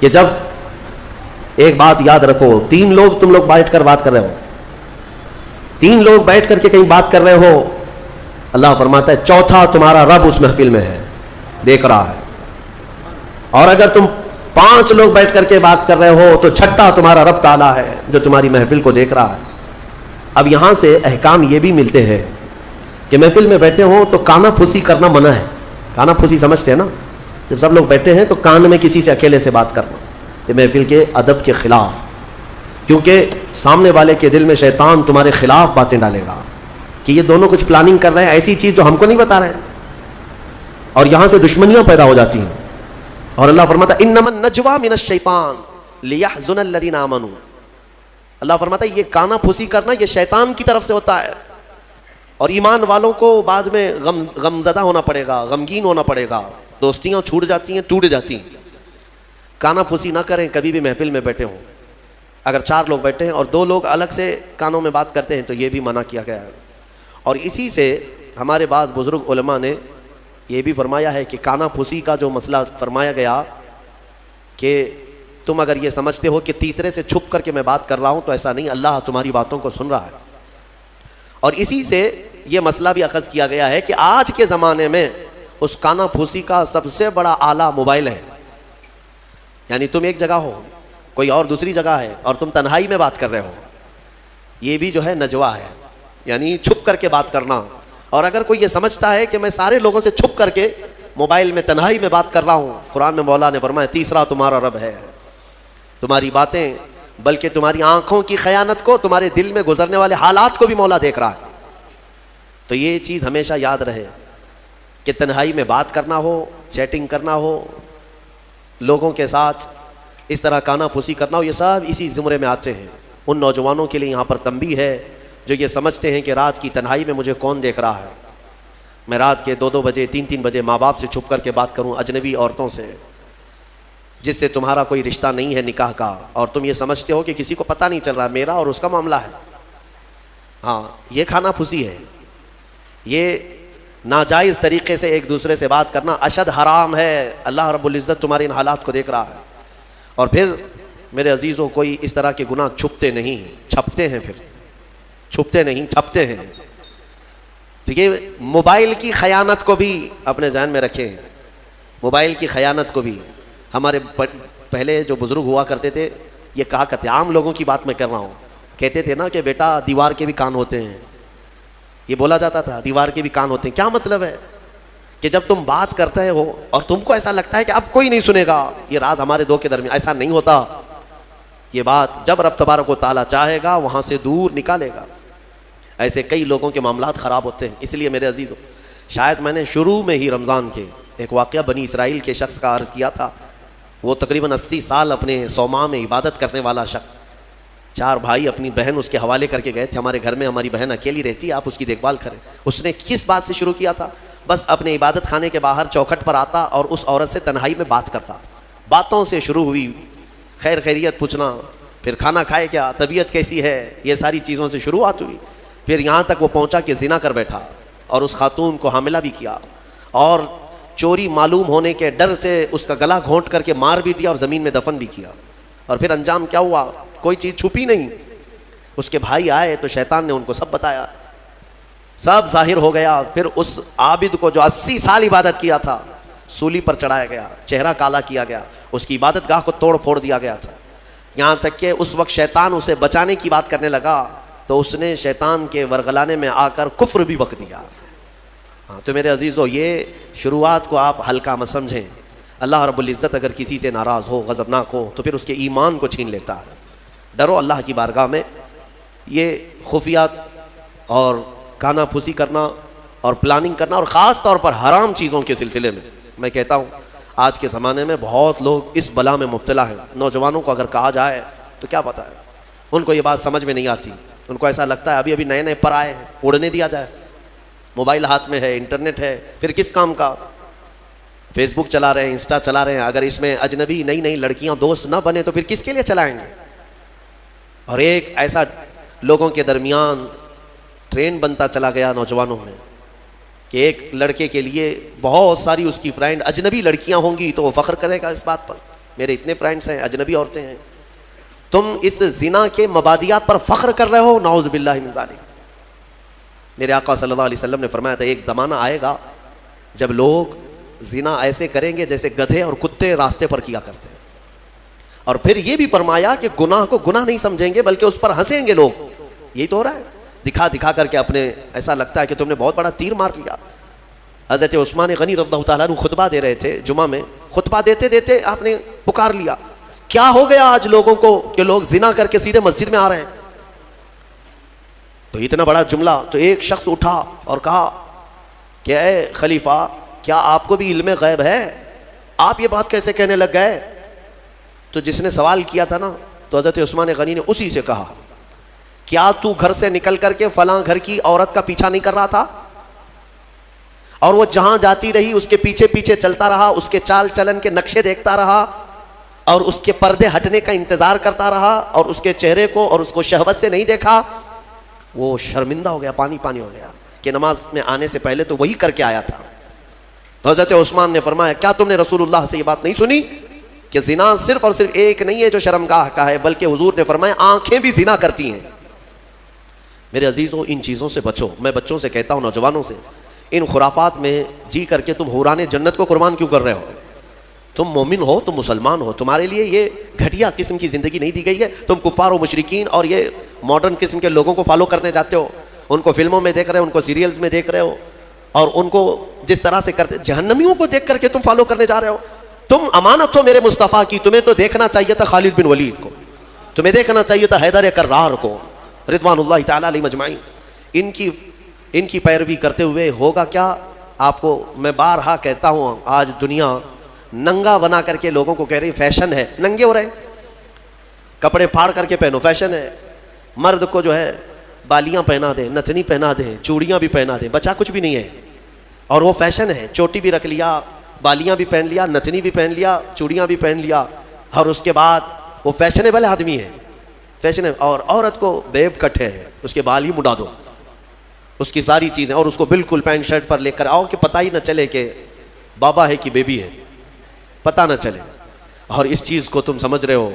کہ جب ایک بات یاد رکھو، 3 لوگ تم لوگ بیٹھ کر بات کر رہے ہو، 3 لوگ بیٹھ کر کے کہیں بات کر رہے ہو، اللہ فرماتا ہے چوتھا تمہارا رب اس محفل میں ہے، دیکھ رہا ہے. اور اگر تم 5 لوگ بیٹھ کر کے بات کر رہے ہو تو چھٹا تمہارا رب تعالیٰ ہے جو تمہاری محفل کو دیکھ رہا ہے. اب یہاں سے احکام یہ بھی ملتے ہیں کہ محفل میں بیٹھے ہوں تو کانا پھوسی کرنا منع ہے. کانا پھوسی سمجھتے ہیں نا، جب سب لوگ بیٹھے ہیں تو کان میں کسی سے اکیلے سے بات کرنا، یہ محفل کے ادب کے خلاف، کیونکہ سامنے والے کے دل میں شیطان تمہارے خلاف باتیں ڈالے گا کہ یہ دونوں کچھ پلاننگ کر رہے ہیں، ایسی چیز جو ہم کو نہیں بتا رہے ہیں، اور یہاں سے دشمنیاں پیدا ہو جاتی ہیں. اور اللہ فرماتا ہے انما النجوى من الشیطان لیحزن الذین آمنوا. اللہ فرماتا ہے یہ کانا پھوسی کرنا یہ شیطان کی طرف سے ہوتا ہے، اور ایمان والوں کو بعد میں غمزدہ ہونا پڑے گا، غمگین ہونا پڑے گا، دوستیاں چھوٹ جاتی ہیں، ٹوٹ جاتی ہیں. کانا پھوسی نہ کریں کبھی بھی محفل میں بیٹھے ہوں. اگر 4 لوگ بیٹھے ہیں اور 2 لوگ الگ سے کانوں میں بات کرتے ہیں تو یہ بھی منع کیا گیا ہے. اور اسی سے ہمارے بعض بزرگ علماء نے یہ بھی فرمایا ہے کہ کانا پھوسی کا جو مسئلہ فرمایا گیا کہ تم اگر یہ سمجھتے ہو کہ تیسرے سے چھپ کر کے میں بات کر رہا ہوں تو ایسا نہیں، اللہ تمہاری باتوں کو سن رہا ہے. اور اسی سے یہ مسئلہ بھی اخذ کیا گیا ہے کہ آج کے زمانے میں اس کانا پھوسی کا سب سے بڑا آلہ موبائل ہے. یعنی تم ایک جگہ ہو، کوئی اور دوسری جگہ ہے، اور تم تنہائی میں بات کر رہے ہو، یہ بھی جو ہے نجوا ہے، یعنی چھپ کر کے بات کرنا. اور اگر کوئی یہ سمجھتا ہے کہ میں سارے لوگوں سے چھپ کر کے موبائل میں تنہائی میں بات کر رہا ہوں، قرآن میں مولا نے فرمایا تیسرا تمہارا رب ہے. تمہاری باتیں بلکہ تمہاری آنکھوں کی خیانت کو، تمہارے دل میں گزرنے والے حالات کو بھی مولا دیکھ رہا ہے. تو یہ چیز ہمیشہ یاد رہے کہ تنہائی میں بات کرنا ہو، چیٹنگ کرنا ہو، لوگوں کے ساتھ اس طرح کانا پھوسی کرنا ہو، یہ سب اسی زمرے میں آتے ہیں. ان نوجوانوں کے لیے یہاں پر تنبیہ ہے جو یہ سمجھتے ہیں کہ رات کی تنہائی میں مجھے کون دیکھ رہا ہے، میں رات کے 2-2 بجے 3-3 بجے ماں باپ سے چھپ کر کے بات کروں، اجنبی عورتوں سے جس سے تمہارا کوئی رشتہ نہیں ہے نکاح کا، اور تم یہ سمجھتے ہو کہ کسی کو پتہ نہیں چل رہا میرا اور اس کا معاملہ ہے. ہاں یہ کھانا پھوسی ہے، یہ ناجائز طریقے سے ایک دوسرے سے بات کرنا اشد حرام ہے. اللہ رب العزت تمہارے ان حالات کو دیکھ رہا ہے. اور پھر میرے عزیزوں کوئی اس طرح کے گناہ چھپتے نہیں، چھپتے ہیں، پھر چھپتے نہیں چھپتے ہیں. تو یہ موبائل کی خیانت کو بھی اپنے ذہن میں رکھیں، موبائل کی خیانت کو بھی. ہمارے پہلے جو بزرگ ہوا کرتے تھے یہ کہا کرتے، عام لوگوں کی بات میں کر رہا ہوں، کہتے تھے نا کہ بیٹا دیوار کے بھی کان ہوتے ہیں. یہ بولا جاتا تھا دیوار کے بھی کان ہوتے ہیں. کیا مطلب ہے؟ کہ جب تم بات کرتے ہو اور تم کو ایسا لگتا ہے کہ اب کوئی نہیں سنے گا، یہ راز ہمارے 2 کے درمیان، ایسا نہیں ہوتا. یہ بات جب رب تبارک و تعالیٰ چاہے گا وہاں سے دور نکالے گا. ایسے کئی لوگوں کے معاملات خراب ہوتے ہیں. اس لیے میرے عزیزوں، شاید میں نے شروع میں ہی رمضان کے ایک واقعہ بنی اسرائیل کے شخص کا عرض کیا تھا. وہ تقریباً 80 سال اپنے صومعہ میں عبادت کرنے والا شخص، 4 بھائی، اپنی بہن اس کے حوالے کر کے گئے تھے ہمارے گھر میں، ہماری بہن اکیلی رہتی ہے، آپ اس کی دیکھ بھال کریں. اس نے کس بات سے شروع کیا تھا؟ بس اپنے عبادت خانے کے باہر چوکھٹ پر آتا اور اس عورت سے تنہائی میں بات کرتا تھا. باتوں سے شروع ہوئی، خیر خیریت پوچھنا، پھر کھانا کھائے کیا، طبیعت کیسی ہے، یہ ساری چیزوں سے شروعات ہوئی. پھر یہاں تک وہ پہنچا کہ زنا کر بیٹھا اور اس خاتون کو حاملہ بھی کیا، اور چوری معلوم ہونے کے ڈر سے اس کا گلا گھونٹ کر کے مار بھی دیا اور زمین میں دفن بھی کیا. اور پھر انجام کیا ہوا؟ کوئی چیز چھپی نہیں. اس کے بھائی آئے تو شیطان نے ان کو سب بتایا، سب ظاہر ہو گیا. پھر اس عابد کو جو 80 سال عبادت کیا تھا سولی پر چڑھایا گیا، چہرہ کالا کیا گیا، اس کی عبادت گاہ کو توڑ پھوڑ دیا گیا تھا. یہاں تک کہ اس وقت شیطان اسے بچانے کی بات کرنے لگا تو اس نے شیطان کے ورغلانے میں آ کر کفر بھی بک دیا. ہاں تو میرے عزیزو، یہ شروعات کو آپ ہلکا مت سمجھیں. اللہ رب العزت اگر کسی سے ناراض ہو، غضبناک ہو، تو پھر اس کے ایمان کو چھین لیتا ہے. ڈرو اللہ کی بارگاہ میں. یہ خفیات اور کانا پھوسی کرنا اور پلاننگ کرنا، اور خاص طور پر حرام چیزوں کے سلسلے میں کہتا ہوں آج کے زمانے میں بہت لوگ اس بلا میں مبتلا ہیں. نوجوانوں کو اگر کہا جائے تو کیا پتہ ہے، ان کو یہ بات سمجھ میں نہیں آتی. ان کو ایسا لگتا ہے ابھی نئے پر آئے ہیں، اڑنے دیا جائے. موبائل ہاتھ میں ہے، انٹرنیٹ ہے، پھر کس کام کا؟ فیس بک چلا رہے ہیں، انسٹا چلا رہے ہیں. اگر اس میں اجنبی نئی لڑکیاں دوست نہ بنے تو پھر کس کے لیے چلائیں گے؟ اور ایک ایسا لوگوں کے درمیان ٹرین بنتا چلا گیا نوجوانوں میں کہ ایک لڑکے کے لیے بہت ساری اس کی فرینڈ اجنبی لڑکیاں ہوں گی تو وہ فخر کرے گا اس بات پر. میرے اتنے فرینڈس ہیں اجنبی عورتیں ہیں. تم اس زنا کے مبادیات پر فخر کر رہے ہو, نعوذ باللہ من ذالک. میرے آقا صلی اللہ علیہ وسلم نے فرمایا تھا ایک زمانہ آئے گا جب لوگ زنا ایسے کریں گے جیسے گدھے اور کتے راستے پر کیا کرتے ہیں. اور پھر یہ بھی فرمایا کہ گناہ کو گناہ نہیں سمجھیں گے بلکہ اس پر ہنسیں گے لوگ. یہی تو ہو رہا ہے, دکھا دکھا کر کے اپنے ایسا لگتا ہے کہ تم نے بہت بڑا تیر مار لیا. حضرت عثمان غنی رضی اللہ تعالیٰ عنہ خطبہ دے رہے تھے جمعہ میں, خطبہ دیتے دیتے آپ نے پکار لیا, کیا ہو گیا آج لوگوں کو کہ لوگ زنا کر کے سیدھے مسجد میں آ رہے ہیں. تو اتنا بڑا جملہ, تو ایک شخص اٹھا اور کہا کہ اے خلیفہ, کیا آپ کو بھی علم غیب ہے, آپ یہ بات کیسے کہنے لگ گئے. تو جس نے سوال کیا تھا نا, تو حضرت عثمان غنی نے اسی سے کہا, کیا تو گھر سے نکل کر کے فلاں گھر کی عورت کا پیچھا نہیں کر رہا تھا, اور وہ جہاں جاتی رہی اس کے پیچھے پیچھے چلتا رہا, اس کے چال چلن کے نقشے دیکھتا رہا, اور اس کے پردے ہٹنے کا انتظار کرتا رہا, اور اس کے چہرے کو اور اس کو شہوت سے نہیں دیکھا. وہ شرمندہ ہو گیا, پانی پانی ہو گیا کہ نماز میں آنے سے پہلے تو وہی کر کے آیا تھا. تو حضرت عثمان نے فرمایا, کیا تم نے رسول اللہ سے یہ بات نہیں سنی کہ زنا صرف اور صرف ایک نہیں ہے جو شرمگاہ کا ہے, بلکہ حضور نے فرمایا آنکھیں بھی زنا کرتی ہیں. میرے عزیزوں, ان چیزوں سے بچو. میں بچوں سے کہتا ہوں, نوجوانوں سے, ان خرافات میں جی کر کے تم حوران جنت کو قربان کیوں کر رہے ہو. تم مومن ہو, تم مسلمان ہو, تمہارے لیے یہ گھٹیا قسم کی زندگی نہیں دی گئی ہے. تم کفار و مشرکین اور یہ ماڈرن قسم کے لوگوں کو فالو کرنے جاتے ہو, ان کو فلموں میں دیکھ رہے ہو, ان کو سیریلز میں دیکھ رہے ہو, اور ان کو جس طرح سے کرتے, جہنمیوں کو دیکھ کر کے تم فالو کرنے جا رہے ہو. تم امانت ہو میرے مصطفیٰ کی, تمہیں تو دیکھنا چاہیے تھا خالد بن ولید کو, تمہیں دیکھنا چاہیے تھا حیدر کرار کو رضوان اللہ تعالی علیہ مجمعین. ان کی پیروی کرتے ہوئے ہوگا کیا. آپ کو میں بارہا کہتا ہوں, آج دنیا ننگا بنا کر کے لوگوں کو کہہ رہی فیشن ہے, ننگے ہو رہے, کپڑے پھاڑ کر کے پہنو, فیشن ہے. مرد کو جو ہے بالیاں پہنا دیں, نتنی پہنا دیں, چوڑیاں بھی پہنا دیں, بچا کچھ بھی نہیں ہے, اور وہ فیشن ہے. چوٹی بھی رکھ لیا, بالیاں بھی پہن لیا, نتنی بھی پہن لیا, چوڑیاں بھی پہن لیا, اور اس کے بعد وہ فیشنیبل آدمی ہے, فیشن ہے. اور عورت کو بیب کٹ ہے, اس کے بال ہی مڈا دو, اس کی ساری چیزیں, اور اس کو بالکل پینٹ شرٹ پر لے کر آؤ کہ پتہ ہی نہ چلے کہ بابا ہے کہ بیبی ہے, پتہ نہ چلے. اور اس چیز کو تم سمجھ رہے ہو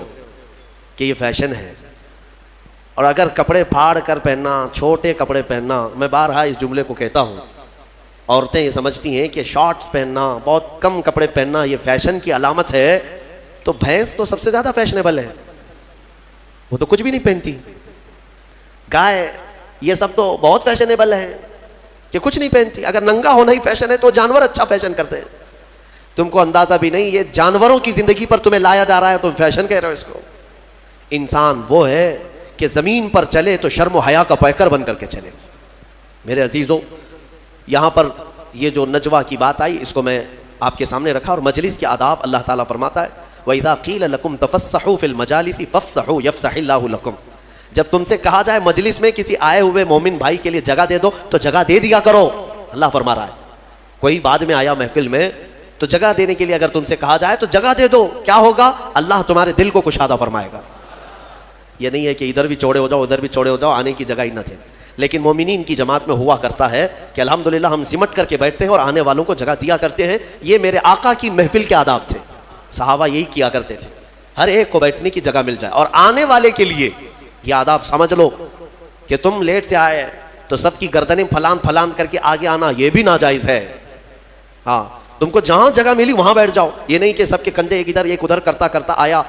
کہ یہ فیشن ہے. اور اگر کپڑے پھاڑ کر پہننا, چھوٹے کپڑے پہننا, میں بارہا اس جملے کو کہتا ہوں, عورتیں یہ سمجھتی ہیں کہ شارٹس پہننا, بہت کم کپڑے پہننا یہ فیشن کی علامت ہے. تو بھینس تو سب سے زیادہ فیشنیبل ہے, وہ تو کچھ بھی نہیں پہنتی. گائے, یہ سب تو بہت فیشنیبل ہے کہ کچھ نہیں پہنتی. اگر ننگا ہونا ہی فیشن ہے تو جانور اچھا فیشن کرتے ہیں. تم کو اندازہ بھی نہیں, یہ جانوروں کی زندگی پر تمہیں لایا جا رہا ہے, تم فیشن کہہ رہے ہو اس کو. انسان وہ ہے کہ زمین پر چلے تو شرم و حیا کا پیکر بن کر کے چلے. میرے عزیزوں, یہاں پر یہ جو نجوہ کی بات آئی اس کو میں آپ کے سامنے رکھا, اور مجلس کے آداب اللہ تعالیٰ فرماتا ہے وَإِذَا قِيلَ لَكُمْ تَفَسَّحُوا فِي الْمَجَالِسِ فَافْسَحُوا يَفْسَحِ اللَّهُ لَكُمْ. جب تم سے کہا جائے مجلس میں کسی آئے ہوئے مومن بھائی کے لیے جگہ دے دو, تو جگہ دے دیا کرو. اللہ فرما رہا ہے, کوئی بعد میں آیا محفل میں تو جگہ دینے کے لیے اگر تم سے کہا جائے تو جگہ دے دو. کیا ہوگا, اللہ تمہارے دل کو کشادہ فرمائے گا. یہ نہیں ہے کہ ادھر بھی چوڑے ہو جاؤ ادھر بھی چوڑے ہو جاؤ, آنے کی جگہ ہی نہ تھے. لیکن مومنین کی جماعت میں ہوا کرتا ہے کہ الحمدللہ ہم سمٹ کر کے بیٹھتے ہیں اور آنے والوں کو جگہ دیا کرتے ہیں. یہ میرے آقا کی محفل کے آداب تھے, صحابہ یہی کیا کرتے تھے, ہر ایک کو بیٹھنے کی جگہ مل جائے. اور آنے والے کے لیے یہ آداب سمجھ لو کہ تم لیٹ سے آئے تو سب کی گردنیں پھلان پھلان کر کے آگے آنا یہ بھی ناجائز ہے. ہاں, تم کو جہاں جگہ ملی وہاں بیٹھ جاؤ. یہ نہیں کہ سب کے کندھے ایک ادھر ایک ادھر کرتا کرتا آیا.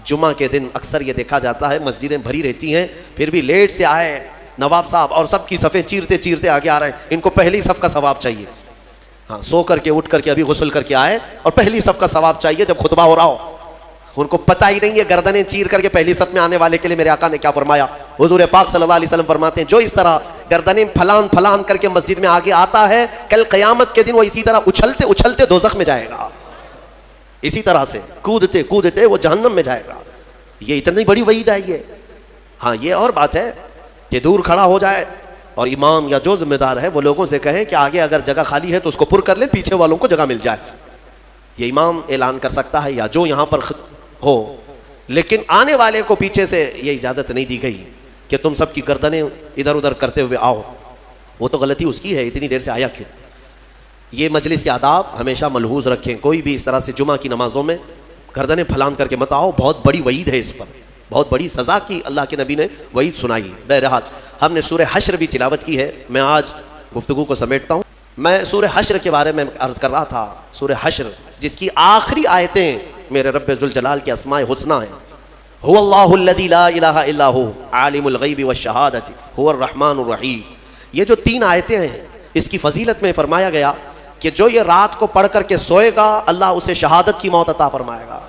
جمعہ کے دن اکثر یہ دیکھا جاتا ہے مسجدیں بھری رہتی ہیں, پھر بھی لیٹ سے آئے نواب صاحب اور سب کی صفیں چیرتے چیرتے آگے آ رہے ہیں. ان کو پہلی صف کا ثواب چاہیے. ہاں, سو کر کے اٹھ کر کے ابھی غسل کر کے آئے اور پہلی صف کا ثواب چاہیے جب خطبہ ہو رہا ہو. ان کو پتہ ہی نہیں ہے گردنیں چیر کر کے پہلی صف میں آنے والے کے لیے میرے آقا نے کیا فرمایا. حضور پاک صلی اللہ علیہ وسلم فرماتے ہیں جو اس طرح گردنیں پھلان پھلان کر کے مسجد میں آگے آتا ہے, کل قیامت کے دن وہ اسی طرح اچھلتے اچھلتے دوزخ میں جائے گا. اسی طرح سے کودتے کودتے وہ جہنم میں جائے گا. یہ اتنی بڑی وعید ہے یہ. ہاں, یہ اور بات ہے کہ دور کھڑا ہو جائے اور امام یا جو ذمہ دار ہے وہ لوگوں سے کہیں کہ آگے اگر جگہ خالی ہے تو اس کو پر کر لیں, پیچھے والوں کو جگہ مل جائے. یہ امام اعلان کر سکتا ہے یا جو یہاں پر ہو, لیکن آنے والے کو پیچھے سے یہ اجازت نہیں دی گئی کہ تم سب کی گردنیں ادھر ادھر کرتے ہوئے آؤ. وہ تو غلطی اس کی ہے, اتنی دیر سے آیا کیوں. یہ مجلس کے آداب ہمیشہ ملحوظ رکھیں. کوئی بھی اس طرح سے جمعہ کی نمازوں میں گردنیں پھلان کر کے مت آؤ، بہت بڑی وعید ہے اس پر، بہت بڑی سزا کی اللہ کے نبی نے وعید سنائی ہے۔ بہرحال ہم نے سورہ حشر بھی تلاوت کی ہے، میں آج گفتگو کو سمیٹتا ہوں۔ میں سورہ حشر کے بارے میں عرض کر رہا تھا، سورہ حشر جس کی آخری آیتیں میرے رب ذوالجلال کے اسماء حسنی ہیں، هو اللہ الذی لا الہ الا هو عالم الغیب والشہادۃ هو الرحمن الرحیم، یہ جو 3 آیتیں ہیں اس کی فضیلت میں فرمایا گیا کہ جو یہ رات کو پڑھ کر کے سوئے گا اللہ اسے شہادت کی موت عطا فرمائے گا۔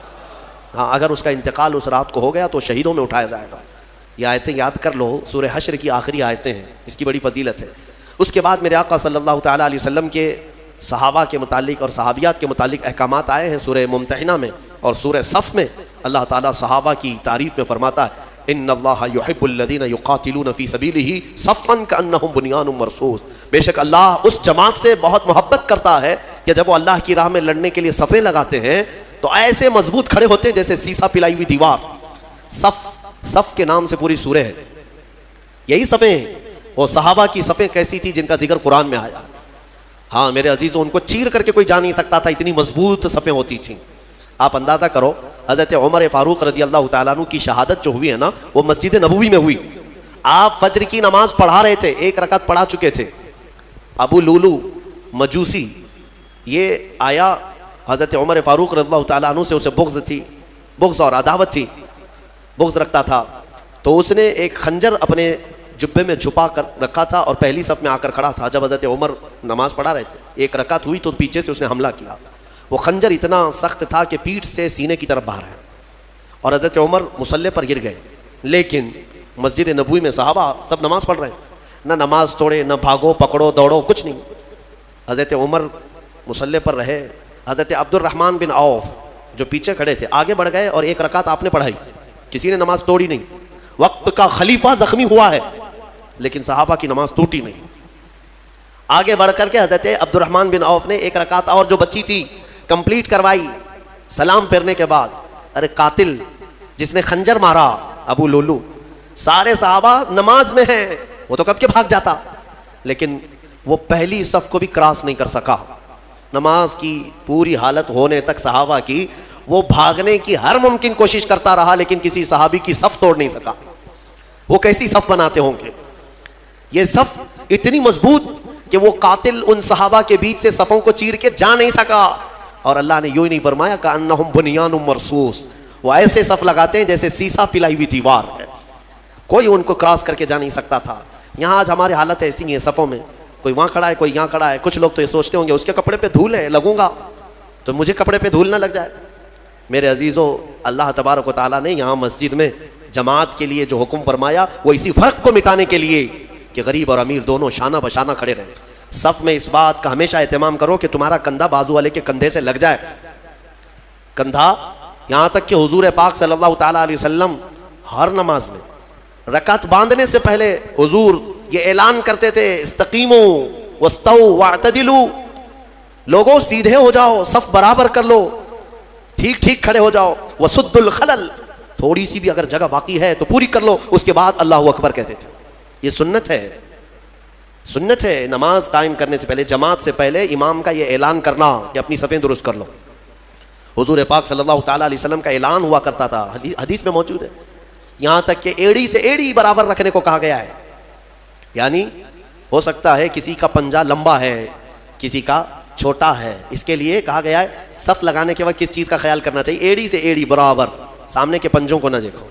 ہاں، اگر اس کا انتقال اس رات کو ہو گیا تو شہیدوں میں اٹھایا جائے گا۔ یہ آیتیں یاد کر لو، سورہ حشر کی آخری آیتیں ہیں، اس کی بڑی فضیلت ہے۔ اس کے بعد میرے آقا صلی اللہ تعالیٰ علیہ وسلم کے صحابہ کے متعلق اور صحابیات کے متعلق احکامات آئے ہیں سورہ ممتحنہ میں اور سورہ صف میں۔ اللہ تعالیٰ صحابہ کی تعریف میں فرماتا ہے ان اللہ یحب الذین یقاتلون فی سبیلہ صفا کانہم بنیان مرصوص، بے شک اللہ اس جماعت سے بہت محبت کرتا ہے کہ جب وہ اللہ کی راہ میں لڑنے کے لیے صفیں لگاتے ہیں تو ایسے مضبوط کھڑے ہوتے ہیں جیسے سیسا پلائی ہوئی دیوار۔ صف کے نام سے پوری سورہ ہے، یہی صفیں ہیں۔ وہ صحابہ کی صفیں کیسی تھی جن کا ذکر قرآن میں آیا۔ ہاں میرے عزیزوں، ان کو چیر کر کے کوئی جا نہیں سکتا تھا، اتنی مضبوط صفیں ہوتی تھیں۔ آپ اندازہ کرو حضرت عمر فاروق رضی اللہ تعالیٰ عنہ کی شہادت جو ہوئی ہے نا وہ مسجد نبوی میں ہوئی۔ آپ فجر کی نماز پڑھا رہے تھے، 1 رکعت پڑھا چکے تھے، ابو لولو مجوسی یہ آیا، حضرت عمر فاروق رضی اللہ تعالیٰ عنہ سے اسے بغض اور عداوت تھی، بغض رکھتا تھا، تو اس نے ایک خنجر اپنے جبے میں چھپا کر رکھا تھا اور پہلی صف میں آ کر کھڑا تھا۔ جب حضرت عمر نماز پڑھا رہے تھے، 1 رکعت ہوئی تو پیچھے سے اس نے حملہ کیا۔ وہ خنجر اتنا سخت تھا کہ پیٹھ سے سینے کی طرف باہر ہے اور حضرت عمر مصلی پر گر گئے۔ لیکن مسجد نبوی میں صحابہ سب نماز پڑھ رہے ہیں، نہ نماز توڑے، نہ بھاگو پکڑو دوڑو، کچھ نہیں۔ حضرت عمر مصلی پر رہے، حضرت عبد الرحمن بن عوف جو پیچھے کھڑے تھے آگے بڑھ گئے اور 1 رکعت آپ نے پڑھائی، کسی نے نماز توڑی نہیں۔ وقت کا خلیفہ زخمی ہوا ہے لیکن صحابہ کی نماز ٹوٹی نہیں۔ آگے بڑھ کر کے حضرت عبد الرحمن بن عوف نے 1 رکعت اور جو بچی تھی کمپلیٹ کروائی۔ سلام پھیرنے کے بعد ارے قاتل جس نے خنجر مارا ابو لولو، سارے صحابہ نماز میں ہیں، وہ تو کب کے بھاگ جاتا، لیکن وہ پہلی صف کو بھی کراس نہیں کر سکا۔ نماز کی پوری حالت ہونے تک صحابہ کی وہ بھاگنے کی ہر ممکن کوشش کرتا رہا لیکن کسی صحابی کی صف توڑ نہیں سکا۔ وہ کیسی صف بناتے ہوں گے؟ یہ صف اتنی مضبوط کہ وہ قاتل ان صحابہ کے بیچ سے صفوں کو چیر کے جا نہیں سکا، اور اللہ نے یوں ہی نہیں فرمایا کأنہم بنیان مرصوص، وہ ایسے صف لگاتے ہیں جیسے سیسا پلائی ہوئی دیوار ہے، کوئی ان کو کراس کر کے جا نہیں سکتا تھا۔ یہاں آج ہماری حالت ایسی ہے، صفوں میں کوئی وہاں کھڑا ہے کوئی یہاں کھڑا ہے، کچھ لوگ تو یہ سوچتے ہوں گے اس کے کپڑے پہ دھول ہے، لگوں گا تو مجھے کپڑے پہ دھول نہ لگ جائے۔ میرے عزیزوں، اللہ تبارک و تعالیٰ نے یہاں مسجد میں جماعت کے لیے جو حکم فرمایا وہ اسی فرق کو مٹانے کے لیے کہ غریب اور امیر دونوں شانہ بشانہ کھڑے رہیں۔ صف میں اس بات کا ہمیشہ اہتمام کرو کہ تمہارا کندھا بازو والے کے کندھے سے لگ جائے، کندھا، یہاں تک کہ حضور پاک صلی اللہ تعالیٰ علیہ وسلم ہر نماز میں رکعت باندھنے سے پہلے حضور یہ اعلان کرتے تھے استقیموا واستووا واعتدلوا، لوگوں سیدھے ہو جاؤ، صف برابر کر لو، ٹھیک ٹھیک کھڑے ہو جاؤ، وسدوا الخلل، تھوڑی سی بھی اگر جگہ باقی ہے تو پوری کر لو، اس کے بعد اللہ اکبر کہتے تھے۔ یہ سنت ہے، سنت ہے نماز قائم کرنے سے پہلے، جماعت سے پہلے امام کا یہ اعلان کرنا کہ اپنی صفیں درست کر لو۔ حضور پاک صلی اللہ تعالیٰ علیہ وسلم کا اعلان ہوا کرتا تھا، حدیث میں موجود ہے، یہاں تک کہ ایڑی سے ایڑی برابر رکھنے کو کہا گیا ہے، یعنی ہو سکتا ہے کسی کا پنجہ لمبا ہے کسی کا چھوٹا ہے، اس کے لیے کہا گیا ہے صف لگانے کے وقت کس چیز کا خیال کرنا چاہیے، ایڑی سے ایڑی برابر، سامنے کے پنجوں کو نہ دیکھو،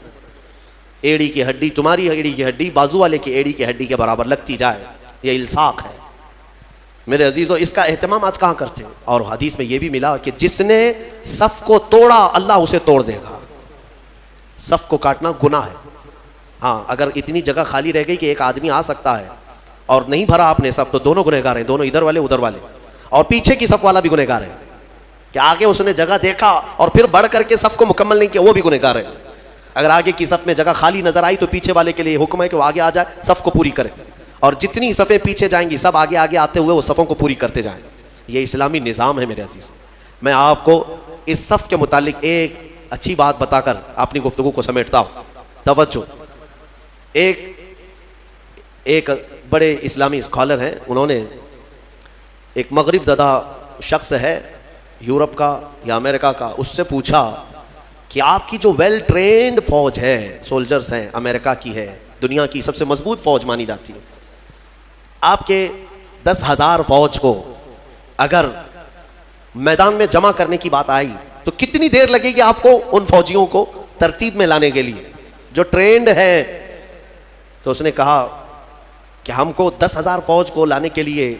ایڑی کی ہڈی، تمہاری ایڑی کی ہڈی بازو والے کی ایڑی کی ہڈی کے برابر لگتی جائے، یہ الصاق ہے۔ میرے عزیزوں، اس کا اہتمام آج کہاں کرتے ہیں؟ اور حدیث میں یہ بھی ملا کہ جس نے صف کو توڑا اللہ اسے توڑ دے گا۔ صف کو کاٹنا گناہ ہے، ہاں اگر اتنی جگہ خالی رہ گئی کہ ایک آدمی آ سکتا ہے اور نہیں بھرا آپ نے صف تو دونوں گنہگار ہیں، دونوں ادھر والے ادھر والے، اور پیچھے کی صف والا بھی گنہگار ہے کہ آگے اس نے جگہ دیکھا اور پھر بڑھ کر کے صف کو مکمل نہیں کیا، وہ بھی گنہگار ہے۔ اگر آگے کی صف میں جگہ خالی نظر آئی تو پیچھے والے کے لیے حکم ہے کہ وہ آگے آ جائے، صف کو پوری کرے، اور جتنی صفیں پیچھے جائیں گی سب آگے آگے آتے ہوئے وہ صفوں کو پوری کرتے جائیں۔ یہ اسلامی نظام ہے میرے عزیز۔ میں آپ کو اس صف کے متعلق ایک اچھی بات بتا کر اپنی گفتگو کو سمیٹتا ہوں، توجہ۔ ایک بڑے اسلامی اسکالر ہیں، انہوں نے ایک مغرب زدہ شخص ہے یورپ کا یا امریکہ کا، اس سے پوچھا کہ آپ کی جو ویل ٹرینڈ فوج ہے، سولجرز ہیں، امریکہ کی ہے، دنیا کی سب سے مضبوط فوج مانی جاتی ہے، آپ کے 10,000 فوج کو اگر میدان میں جمع کرنے کی بات آئی تو کتنی دیر لگے گی آپ کو ان فوجیوں کو ترتیب میں لانے کے لیے جو ٹرینڈ ہے؟ تو اس نے کہا کہ ہم کو 10,000 فوج کو لانے کے لیے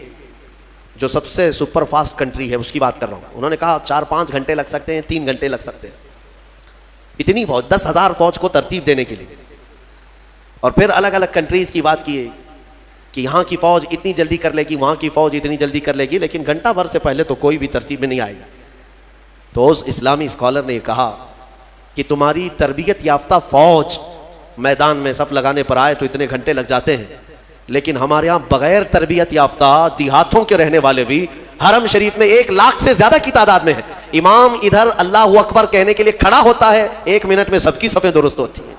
جو سب سے سپر فاسٹ کنٹری ہے اس کی بات کر رہا ہوں، انہوں نے کہا 4-5 گھنٹے لگ سکتے ہیں، 3 گھنٹے لگ سکتے ہیں، اتنی فوج 10,000 فوج کو ترتیب دینے کے لیے۔ اور پھر الگ الگ کنٹریز کی بات کی کہ یہاں کی فوج اتنی جلدی کر لے گی، وہاں کی فوج اتنی جلدی کر لے گی، لیکن گھنٹہ بھر سے پہلے تو کوئی بھی ترتیب میں نہیں آئے گی۔ تو اس اسلامی اسکالر نے کہا کہ تمہاری تربیت یافتہ فوج میدان میں صف لگانے پر آئے تو اتنے گھنٹے لگ جاتے ہیں، لیکن ہمارے ہاں بغیر تربیت یافتہ دیہاتوں کے رہنے والے بھی حرم شریف میں 1 لاکھ سے زیادہ کی تعداد میں ہیں۔ امام ادھر اللہ اکبر کہنے کے لیے کھڑا ہوتا ہے، 1 منٹ میں سب کی صفیں درست ہوتی ہیں۔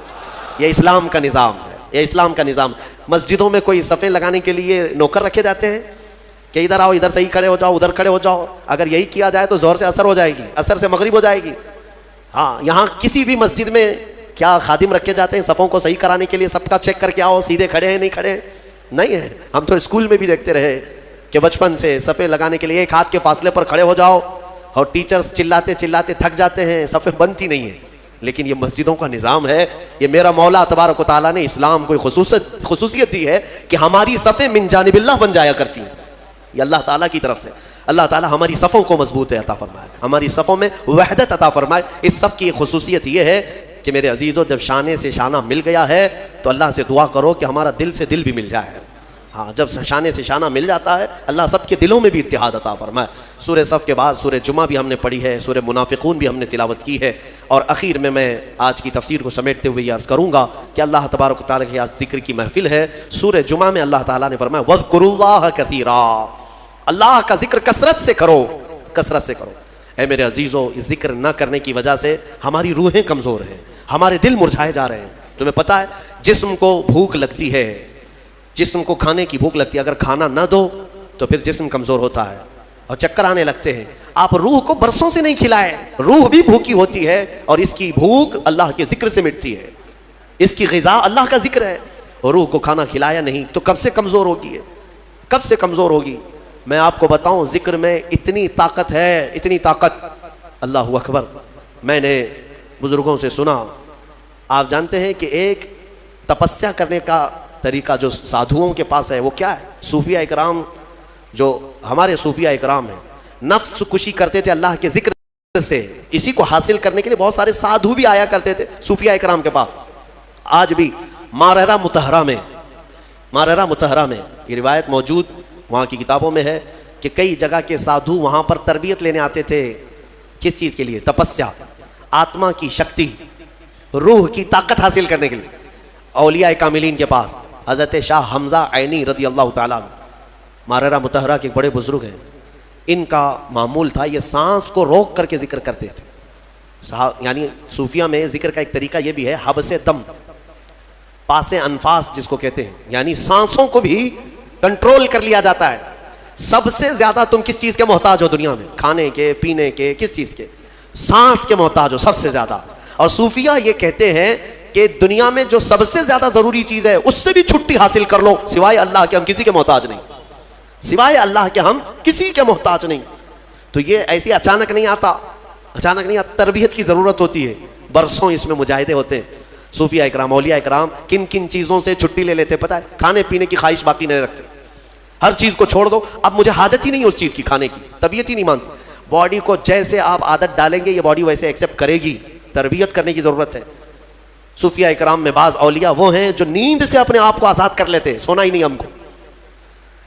یہ اسلام کا نظام ہے، یہ اسلام کا نظام۔ مسجدوں میں کوئی صفیں لگانے کے لیے نوکر رکھے جاتے ہیں کہ ادھر آؤ، ادھر صحیح کھڑے ہو جاؤ، ادھر کھڑے ہو جاؤ، اگر یہی کیا جائے تو ظہر سے عصر ہو جائے گی، عصر سے مغرب ہو جائے گی۔ ہاں، یہاں کسی بھی مسجد میں کیا خادم رکھے جاتے ہیں صفوں کو صحیح کرانے کے لیے، سب کا چیک کر کے آؤ سیدھے کھڑے ہیں نہیں کھڑے ہیں؟ نہیں ہے۔ ہم تو اسکول میں بھی دیکھتے رہے کہ بچپن سے صفیں لگانے کے لیے 1 ہاتھ کے فاصلے پر کھڑے ہو جاؤ، اور ٹیچرز چلاتے چلاتے تھک جاتے ہیں، صفیں بنتی نہیں ہیں۔ لیکن یہ مسجدوں کا نظام ہے، یہ میرا مولا تبارک و تعالیٰ نے اسلام کو خصوصیت دی ہے کہ ہماری صفیں من جانب اللہ بن جایا کرتی ہیں، یہ اللہ تعالیٰ کی طرف سے۔ اللہ تعالیٰ ہماری صفوں کو مضبوط عطا فرمائے، ہماری صفوں میں وحدت عطا فرمائے۔ اس صف کی خصوصیت یہ ہے کہ میرے عزیزو، جب شانے سے شانہ مل گیا ہے تو اللہ سے دعا کرو کہ ہمارا دل سے دل بھی مل جائے۔ ہاں، جب شانے سے شانہ مل جاتا ہے اللہ سب کے دلوں میں بھی اتحاد عطا فرمائے۔ سورہ صف کے بعد سورہ جمعہ بھی ہم نے پڑھی ہے، سورہ منافقون بھی ہم نے تلاوت کی ہے، اور اخیر میں آج کی تفسیر کو سمیٹتے ہوئے یہ عرض کروں گا کہ اللہ تبارک و تعالیٰ کی آج ذکر کی محفل ہے۔ سورہ جمعہ میں اللہ تعالیٰ نے فرمایا وَاذْكُرُوا اللَّهَ كَثِيرًا، اللہ کا ذکر کثرت سے کرو، کثرت سے کرو۔ اے میرے عزیزو، اس ذکر نہ کرنے کی وجہ سے ہماری روحیں کمزور ہیں، ہمارے دل مرجھائے جا رہے ہیں۔ تمہیں پتہ ہے جسم کو بھوک لگتی ہے، جسم کو کھانے کی بھوک لگتی ہے، اگر کھانا نہ دو تو پھر جسم کمزور ہوتا ہے اور چکر آنے لگتے ہیں۔ آپ روح کو برسوں سے نہیں کھلائے، روح بھی بھوکی ہوتی ہے، اور اس کی بھوک اللہ کے ذکر سے مٹتی ہے، اس کی غذا اللہ کا ذکر ہے، اور روح کو کھانا کھلایا نہیں تو کب سے کمزور ہوگی ہے، کب سے کمزور ہوگی؟ میں آپ کو بتاؤں ذکر میں اتنی طاقت ہے، اتنی طاقت، اللہ اکبر۔ میں نے بزرگوں سے سنا، آپ جانتے ہیں کہ ایک تپسیا کرنے کا طریقہ جو سادھوؤں کے پاس ہے وہ کیا ہے؟ صوفیہ اکرام، جو ہمارے صوفیہ اکرام ہیں، نفس کشی کرتے تھے اللہ کے ذکر سے، اسی کو حاصل کرنے کے لیے بہت سارے سادھو بھی آیا کرتے تھے صوفیہ اکرام کے پاس۔ آج بھی ماررہ مطہرہ میں یہ روایت موجود وہاں کی کتابوں میں ہے کہ کئی جگہ کے سادھو وہاں پر تربیت لینے آتے تھے۔ کس چیز کے لیے؟ تپسیا، آتما کی شکتی، روح کی طاقت حاصل کرنے کے لیے۔ اولیاء کاملین کے پاس حضرت شاہ حمزہ عینی رضی اللہ تعالیٰ عنہ، ماررہ مطہرہ کے بڑے بزرگ ہیں، ان کا معمول تھا یہ سانس کو روک کر کے ذکر کرتے تھے۔ یعنی صوفیہ میں ذکر کا ایک طریقہ یہ بھی ہے حبس دم، پاس انفاس جس کو کہتے ہیں، یعنی سانسوں کو بھی کنٹرول کر لیا جاتا ہے۔ سب سے زیادہ تم کس چیز کے محتاج ہو دنیا میں؟ کھانے کے، پینے کے، کس چیز کے؟ سانس کے محتاج ہو سب سے زیادہ۔ اور صوفیہ یہ کہتے ہیں کہ دنیا میں جو سب سے زیادہ ضروری چیز ہے اس سے بھی چھٹی حاصل کر لو، سوائے اللہ کے ہم کسی کے محتاج نہیں، سوائے اللہ کے ہم کسی کے محتاج نہیں۔ تو یہ ایسی اچانک نہیں آتا، اچانک نہیں آتا، تربیت کی ضرورت ہوتی ہے، برسوں اس میں مجاہدے ہوتے ہیں۔ صوفیہ اکرام، اولیاء اکرام کن کن چیزوں سے چھٹی لے لیتے پتہ ہے؟ کھانے پینے کی خواہش باقی نہیں رکھتے، ہر چیز کو چھوڑ دو، اب مجھے حاجت ہی نہیں ہے اس چیز کی، کھانے کی طبیعت ہی نہیں مانتی۔ باڈی کو جیسے آپ عادت ڈالیں گے یہ باڈی ویسے ایکسیپٹ کرے گی، تربیت کرنے کی ضرورت ہے۔ صوفیہ اکرام میں بعض اولیاء وہ ہیں جو نیند سے اپنے آپ کو آزاد کر لیتے ہیں، سونا ہی نہیں ہم کو،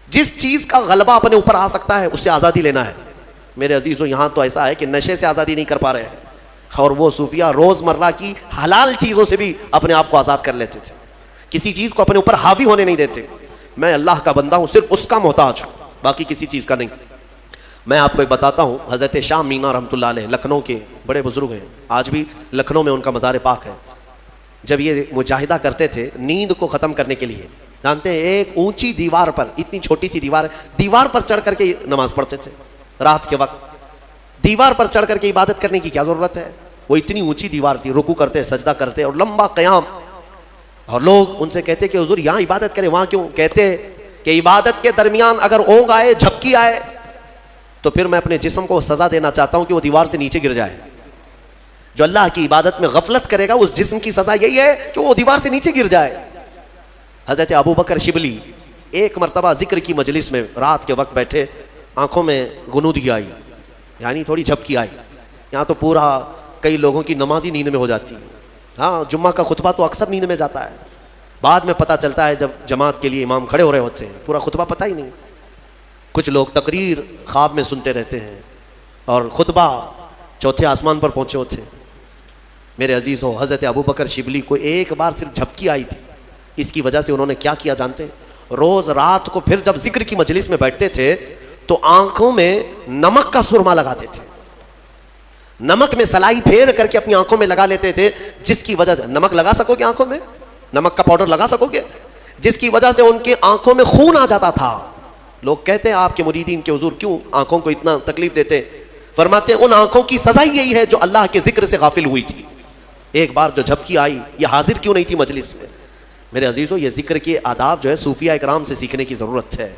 جس چیز کا غلبہ اپنے اوپر آ سکتا ہے اس سے آزادی لینا ہے۔ میرے عزیزوں، یہاں تو ایسا ہے کہ نشے سے آزادی نہیں کر پا رہے ہیں، اور وہ صوفیہ روز مرہ کی حلال چیزوں سے بھی اپنے آپ کو آزاد کر لیتے تھے، کسی چیز کو اپنے اوپر حاوی ہونے نہیں دیتے۔ میں اللہ کا بندہ ہوں، صرف اس کا محتاج ہوں، باقی کسی چیز کا نہیں۔ میں آپ کو ایک بتاتا ہوں، حضرت شاہ مینا رحمۃ اللہ علیہ لکھنؤ کے بڑے بزرگ ہیں، آج بھی لکھنؤ میں ان کا مزار پاک ہے۔ جب یہ مجاہدہ کرتے تھے نیند کو ختم کرنے کے لیے، جانتے ہیں ایک اونچی دیوار پر، اتنی چھوٹی سی دیوار ہے، دیوار پر چڑھ کر کے نماز پڑھتے تھے رات کے وقت۔ دیوار پر چڑھ کر کے عبادت کرنے کی کیا ضرورت ہے؟ وہ اتنی اونچی دیوار تھی, رکوع کرتے, سجدہ کرتے اور لمبا قیام. اور لوگ ان سے کہتے کہ حضور یہاں عبادت کریں, وہاں کیوں؟ کہتے کہ عبادت کے درمیان اگر اونگ آئے, جھپکی آئے, تو پھر میں اپنے جسم کو سزا دینا چاہتا ہوں کہ وہ دیوار سے نیچے گر جائے. جو اللہ کی عبادت میں غفلت کرے گا اس جسم کی سزا یہی ہے کہ وہ دیوار سے نیچے گر جائے. حضرت ابو بکر شبلی ایک مرتبہ ذکر کی مجلس میں رات کے وقت بیٹھے, آنکھوں میں غنودگی آئی, یعنی تھوڑی جھپکی آئی. یہاں تو پورا کئی لوگوں کی نماز ہی نیند میں ہو جاتی ہے. ہاں, جمعہ کا خطبہ تو اکثر نیند میں جاتا ہے, بعد میں پتہ چلتا ہے جب جماعت کے لیے امام کھڑے ہو رہے ہوتے ہیں, پورا خطبہ پتہ ہی نہیں. کچھ لوگ تقریر خواب میں سنتے رہتے ہیں اور خطبہ چوتھے آسمان پر پہنچے ہوتے ہیں. میرے عزیز ہو, حضرت ابو بکر شبلی کو ایک بار صرف جھپکی آئی تھی. اس کی وجہ سے انہوں نے کیا کیا جانتے ہیں؟ روز رات کو پھر جب ذکر کی مجلس میں بیٹھتے تھے تو آنکھوں میں نمک کا سرما لگاتے تھے. نمک میں سلائی پھیر کر کے اپنی آنکھوں میں لگا لیتے تھے, جس کی وجہ سے نمک لگا سکو گے آنکھوں میں, نمک کا پاؤڈر لگا سکو گے, جس کی وجہ سے ان کی آنکھوں میں خون آ جاتا تھا. لوگ کہتے ہیں آپ کے مریدین کے حضور کیوں آنکھوں کو اتنا تکلیف دیتے؟ فرماتے ہیں ان آنکھوں کی سزا ہی یہی ہے جو اللہ کے ذکر سے غافل ہوئی تھی. ایک بار جو جھپکی آئی, یہ حاضر کیوں نہیں تھی مجلس میں؟ میرے عزیزو, یہ ذکر کے آداب جو ہے صوفیاء اکرام سے سیکھنے کی ضرورت ہے.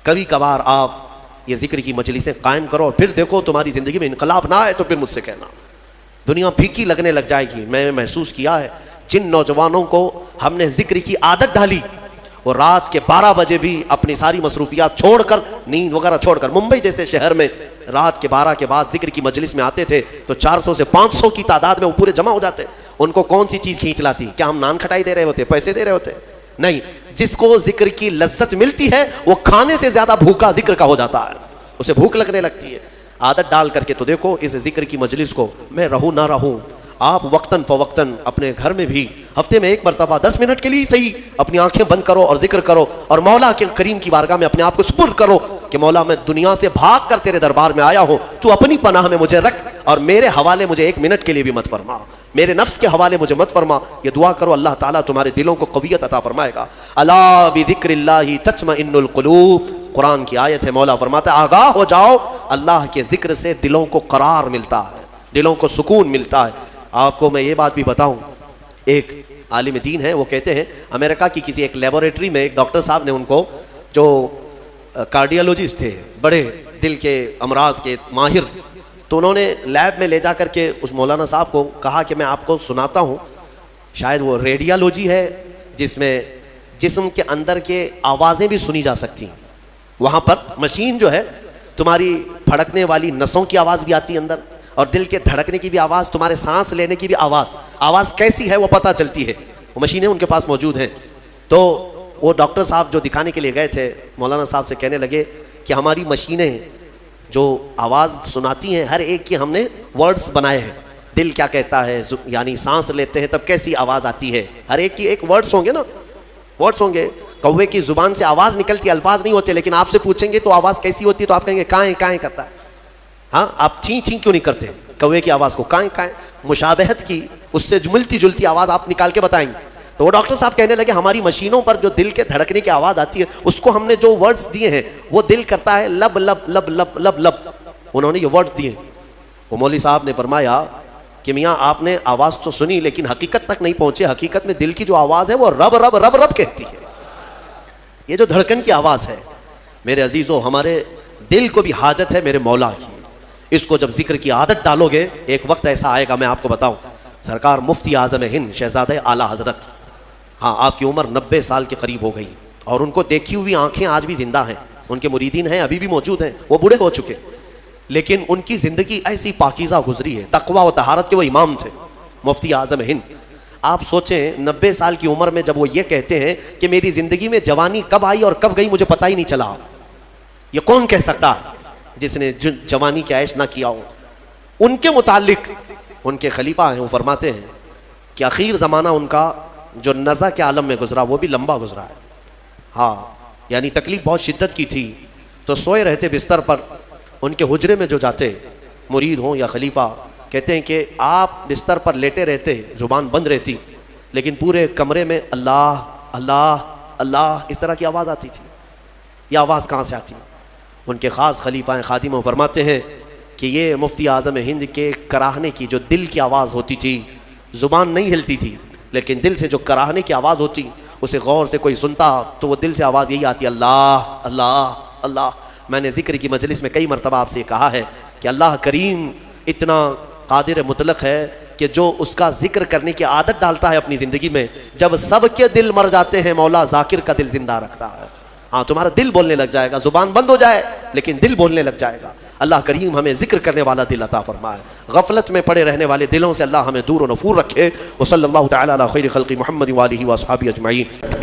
کبھی کبھار آپ یہ ذکر کی مجلسیں قائم کرو اور پھر دیکھو تمہاری زندگی میں انقلاب نہ آئے تو پھر مجھ سے کہنا. دنیا پھیکی لگنے لگ جائے گی. میں محسوس کیا ہے جن نوجوانوں کو ہم نے ذکر کی عادت ڈالی, وہ رات کے 12 بجے بھی اپنی ساری مصروفیات چھوڑ کر, نیند وغیرہ چھوڑ کر, ممبئی جیسے شہر میں رات کے 12 کے بعد ذکر کی مجلس میں آتے تھے تو 400 سے 500 کی تعداد میں وہ پورے جمع ہو جاتے. ان کو کون سی چیز کھینچ لاتی؟ کیا ہم نان کھٹائی دے رہے ہوتے, پیسے دے رہے ہوتے؟ نہیں. جس کو ذکر کی لذت ملتی ہے وہ کھانے سے زیادہ بھوکا ذکر کا ہو جاتا ہے, اسے بھوک لگنے لگتی ہے. عادت ڈال کر کے تو دیکھو اس ذکر کی مجلس کو. میں رہوں نہ رہوں, آپ وقتاً فوقتاً اپنے گھر میں بھی ہفتے میں ایک مرتبہ 10 منٹ کے لیے صحیح اپنی آنکھیں بند کرو اور ذکر کرو, اور مولا کے کریم کی بارگاہ میں اپنے آپ کو سپرد کرو کہ مولا میں دنیا سے بھاگ کر تیرے دربار میں آیا ہوں, تو اپنی پناہ میں مجھے رکھ اور میرے حوالے مجھے 1 منٹ کے لیے بھی مت فرما, میرے نفس کے حوالے مجھے مت فرما. یہ دعا کرو, اللہ تعالیٰ تمہارے دلوں کو قویت عطا فرمائے گا. الا بذکر اللہ تطمئن القلوب, قرآن کی آیت ہے. مولا فرماتا ہے آگاہ ہو جاؤ, اللہ کے ذکر سے دلوں کو قرار ملتا ہے, دلوں کو سکون ملتا ہے. آپ کو میں یہ بات بھی بتاؤں, ایک عالم دین ہے, وہ کہتے ہیں امریکہ کی کسی ایک لیبوریٹری میں ایک ڈاکٹر صاحب نے ان کو, جو کارڈیالوجسٹ تھے, بڑے دل کے امراض کے ماہر, تو انہوں نے لیب میں لے جا کر کے اس مولانا صاحب کو کہا کہ میں آپ کو سناتا ہوں, شاید وہ ریڈیالوجی ہے جس میں جسم کے اندر کے آوازیں بھی سنی جا سکتی ہیں. وہاں پر مشین جو ہے تمہاری پھڑکنے والی نسوں کی آواز بھی آتی ہے اندر, اور دل کے دھڑکنے کی بھی آواز, تمہارے سانس لینے کی بھی آواز کیسی ہے وہ پتہ چلتی ہے. وہ مشینیں ان کے پاس موجود ہیں. تو وہ ڈاکٹر صاحب جو دکھانے کے لیے گئے تھے, مولانا صاحب سے کہنے لگے کہ ہماری مشینیں جو آواز سناتی ہیں ہر ایک کی ہم نے ورڈز بنائے ہیں, دل کیا کہتا ہے, یعنی سانس لیتے ہیں تب کیسی آواز آتی ہے, ہر ایک کی ایک ورڈز ہوں گے نا, ورڈز ہوں گے. کوے کی زبان سے آواز نکلتی, الفاظ نہیں ہوتے, لیکن آپ سے پوچھیں گے تو آواز کیسی ہوتی ہے تو آپ کہیں گے کائیں کائیں کرتا ہے. ہاں, آپ چیں چیں کیوں نہیں کرتے؟ کوے کی آواز کو کائیں کائیں, مشابہت کی اس سے ملتی جلتی آواز آپ نکال کے بتائیں گے. تو وہ ڈاکٹر صاحب کہنے لگے ہماری مشینوں پر جو دل کے دھڑکنے کی آواز آتی ہے اس کو ہم نے جو ورڈز دیے ہیں وہ دل کرتا ہے لب لب لب لب لب لب. انہوں نے یہ ورڈز دیے. وہ مولوی صاحب نے فرمایا کہ میاں آپ نے آواز تو سنی لیکن حقیقت تک نہیں پہنچے. حقیقت میں دل کی جو آواز ہے وہ رب رب رب رب کہتی ہے. یہ جو دھڑکن کی آواز ہے میرے عزیزو, ہمارے دل کو بھی حاجت ہے میرے مولا کی. اس کو جب ذکر کی عادت ڈالو گے ایک وقت ایسا آئے گا, میں آپ کو بتاؤں, سرکار مفتی اعظم ہند شہزادہ اعلیٰ حضرت, ہاں آپ کی عمر 90 سال کے قریب ہو گئی اور ان کو دیکھی ہوئی آنکھیں آج بھی زندہ ہیں. ان کے مریدین ہیں ابھی بھی موجود ہیں, وہ بوڑھے ہو چکے لیکن ان کی زندگی ایسی پاکیزہ گزری ہے. تقویٰ و طہارت کے وہ امام تھے مفتی اعظم ہند. آپ سوچیں 90 سال کی عمر میں جب وہ یہ کہتے ہیں کہ میری زندگی میں جوانی کب آئی اور کب گئی مجھے پتہ ہی نہیں چلا. یہ کون کہہ سکتا جس نے جوانی کی عیش نہ کیا ہو. ان کے متعلق ان کے خلیفہ ہیں, وہ فرماتے ہیں کہ اخیر زمانہ ان کا جو نزع کے عالم میں گزرا وہ بھی لمبا گزرا ہے. ہاں, یعنی تکلیف بہت شدت کی تھی. تو سوئے رہتے بستر پر, ان کے حجرے میں جو جاتے مرید ہوں یا خلیفہ, کہتے ہیں کہ آپ بستر پر لیٹے رہتے, زبان بند رہتی, لیکن پورے کمرے میں اللہ اللہ اللہ اس طرح کی آواز آتی تھی. یہ آواز کہاں سے آتی؟ ان کے خاص خلیفہ ہیں خادم فرماتے ہیں کہ کہ یہ مفتی اعظم ہند کے کراہنے کی جو دل کی آواز ہوتی تھی، زبان نہیں ہلتی تھی لیکن دل سے جو کراہنے کی آواز ہوتی، اسے غور سے کوئی سنتا تو وہ دل سے آواز یہی آتی، اللہ اللہ اللہ۔ میں نے ذکر کی مجلس میں کئی مرتبہ آپ سے یہ کہا ہے کہ اللہ کریم اتنا قادر مطلق ہے کہ جو اس کا ذکر کرنے کی عادت ڈالتا ہے اپنی زندگی میں، جب سب کے دل مر جاتے ہیں مولا ذاکر کا دل زندہ رکھتا ہے۔ ہاں تمہارا دل بولنے لگ جائے گا، زبان بند ہو جائے لیکن دل بولنے لگ جائے گا۔ اللہ کریم ہمیں ذکر کرنے والا دل عطا فرمائے، غفلت میں پڑے رہنے والے دلوں سے اللہ ہمیں دور و نفور رکھے۔ وصلی اللہ تعالی علی خیر خلق محمد وآلہ وصحبہ اجمعین۔